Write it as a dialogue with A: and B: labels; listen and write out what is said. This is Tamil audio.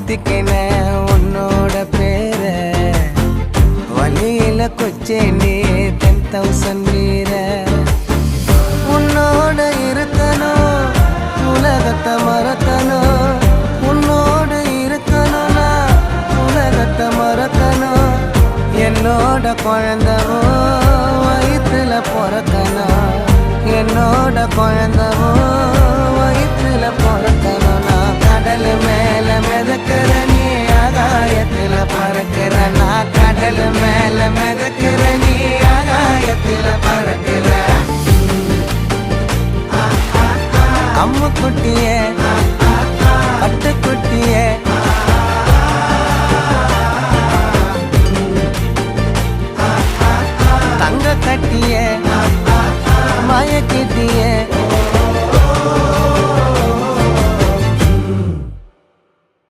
A: மாத்திக்கின உன்னோட பேர வழியில கொச்சேண்டி 10,000 வீர உன்னோட இருக்கணும் உலகத்தை மறக்கணும் உன்னோட இருக்கணும்னா உலகத்தை மறக்கணும் என்னோட குழந்தவோ வயிற்றுல பிறக்கணும் என்னோட குழந்தவோ வயிற்றுல பிறக்கணும் நான் கடல் மேல மிதக்கிற நீ ஆகாயத்துல பறக்கிற நான் கடல் மேல மிதக்கிற நீ ஆகாயத்துல பறக்கிற அம்மு குட்டியே பட்டு குட்டியே